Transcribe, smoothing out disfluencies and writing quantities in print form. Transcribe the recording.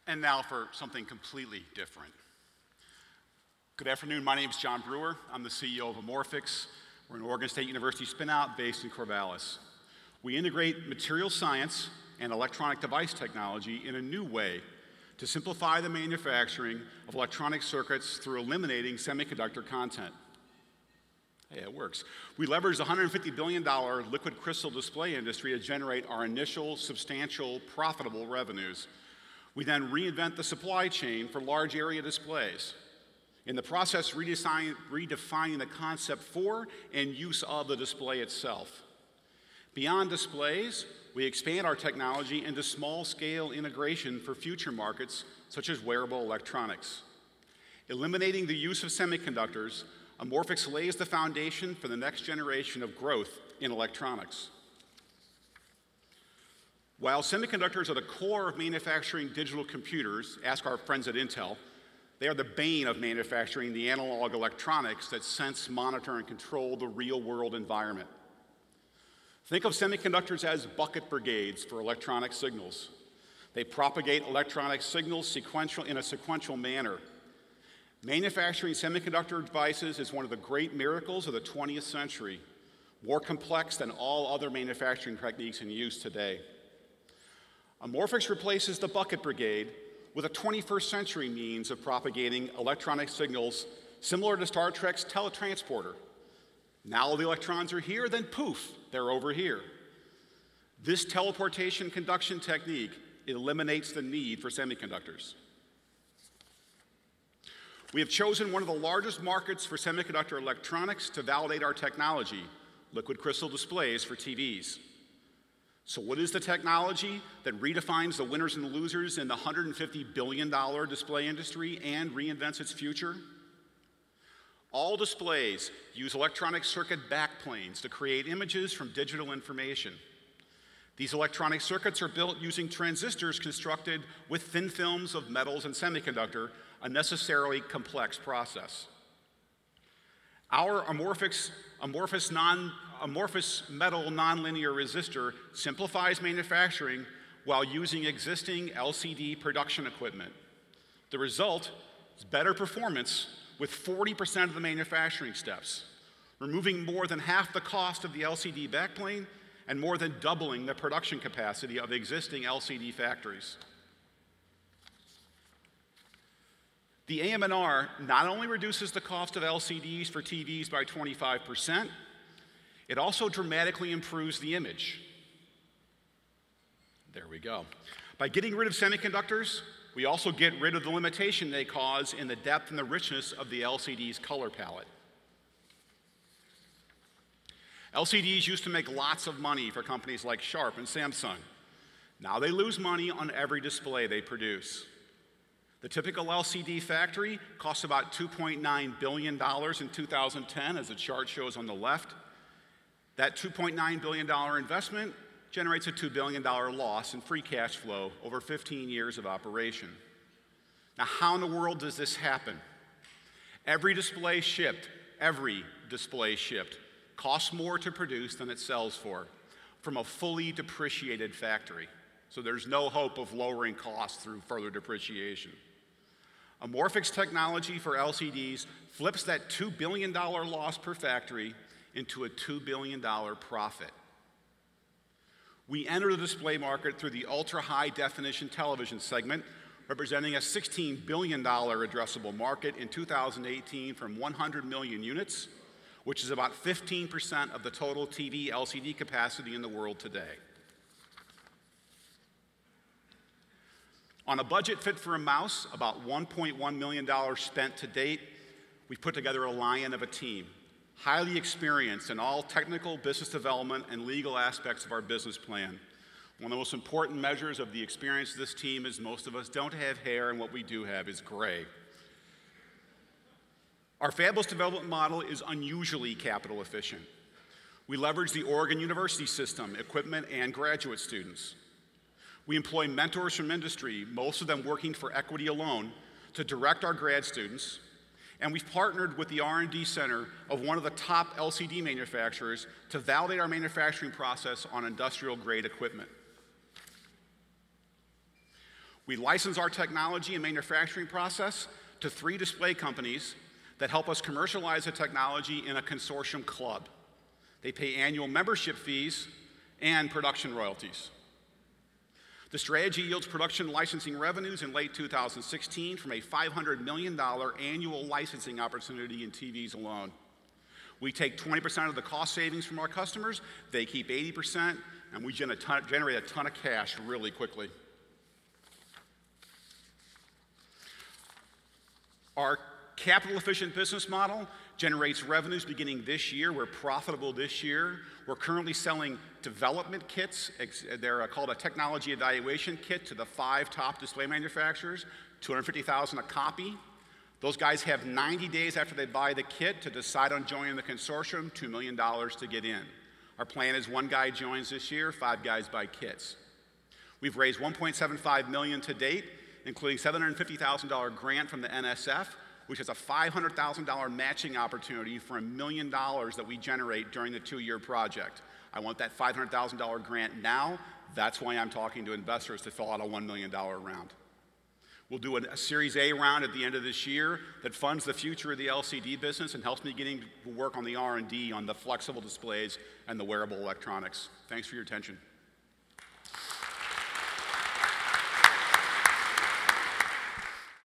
And now for something completely different. Good afternoon, my name is John Brewer. I'm the CEO of Amorphyx. We're an Oregon State University spin-out based in Corvallis. We integrate material science and electronic device technology in a new way to simplify the manufacturing of electronic circuits through eliminating semiconductor content. Hey, it works. We leverage the $150 billion liquid crystal display industry to generate our initial substantial profitable revenues. We then reinvent the supply chain for large area displays. In the process, redefining the concept for and use of the display itself. Beyond displays, we expand our technology into small-scale integration for future markets, such as wearable electronics. Eliminating the use of semiconductors, Amorphyx lays the foundation for the next generation of growth in electronics. While semiconductors are the core of manufacturing digital computers, ask our friends at Intel, they are the bane of manufacturing the analog electronics that sense, monitor, and control the real-world environment. Think of semiconductors as bucket brigades for electronic signals. They propagate electronic signals in a sequential manner. Manufacturing semiconductor devices is one of the great miracles of the 20th century, more complex than all other manufacturing techniques in use today. Amorphyx replaces the bucket brigade with a 21st century means of propagating electronic signals similar to Star Trek's teletransporter. Now the electrons are here, then poof, they're over here. This teleportation conduction technique eliminates the need for semiconductors. We have chosen one of the largest markets for semiconductor electronics to validate our technology, liquid crystal displays for TVs. So what is the technology that redefines the winners and losers in the $150 billion display industry and reinvents its future? All displays use electronic circuit backplanes to create images from digital information. These electronic circuits are built using transistors constructed with thin films of metals and semiconductor, a necessarily complex process. Our amorphous metal nonlinear resistor simplifies manufacturing while using existing LCD production equipment. The result is better performance with 40% of the manufacturing steps, removing more than half the cost of the LCD backplane and more than doubling the production capacity of existing LCD factories. The AM&R not only reduces the cost of LCDs for TVs by 25%, it also dramatically improves the image. There we go. By getting rid of semiconductors, we also get rid of the limitation they cause in the depth and the richness of the LCD's color palette. LCDs used to make lots of money for companies like Sharp and Samsung. Now they lose money on every display they produce. The typical LCD factory costs about $2.9 billion in 2010, as the chart shows on the left. That $2.9 billion investment generates a $2 billion loss in free cash flow over 15 years of operation. Now, how in the world does this happen? Every display shipped costs more to produce than it sells for from a fully depreciated factory. So there's no hope of lowering costs through further depreciation. Amorphyx technology for LCDs flips that $2 billion loss per factory into a $2 billion profit. We enter the display market through the ultra-high definition television segment, representing a $16 billion addressable market in 2018 from 100 million units, which is about 15% of the total TV LCD capacity in the world today. On a budget fit for a mouse, about $1.1 million spent to date, we've put together a lion of a team, highly experienced in all technical, business development, and legal aspects of our business plan. One of the most important measures of the experience of this team is most of us don't have hair, and what we do have is gray. Our fabless development model is unusually capital efficient. We leverage the Oregon University system, equipment, and graduate students. We employ mentors from industry, most of them working for equity alone, to direct our grad students, and we've partnered with the R&D center of one of the top LCD manufacturers to validate our manufacturing process on industrial-grade equipment. We license our technology and manufacturing process to 3 display companies that help us commercialize the technology in a consortium club. They pay annual membership fees and production royalties. The strategy yields production licensing revenues in late 2016 from a $500 million annual licensing opportunity in TVs alone. We take 20% of the cost savings from our customers, they keep 80%, and we generate a ton of cash really quickly. Our capital-efficient business model generates revenues beginning this year. We're profitable this year. We're currently selling development kits. They're called a technology evaluation kit to the 5 top display manufacturers, $250,000 a copy. Those guys have 90 days after they buy the kit to decide on joining the consortium, $2 million to get in. Our plan is 1 guy joins this year, 5 guys buy kits. We've raised $1.75 million to date, including $750,000 grant from the NSF, which has a $500,000 matching opportunity for $1 million that we generate during the 2-year project. I want that $500,000 grant now. That's why I'm talking to investors to fill out a $1 million round. We'll do a Series A round at the end of this year that funds the future of the LCD business and helps me getting to work on the R&D on the flexible displays and the wearable electronics. Thanks for your attention.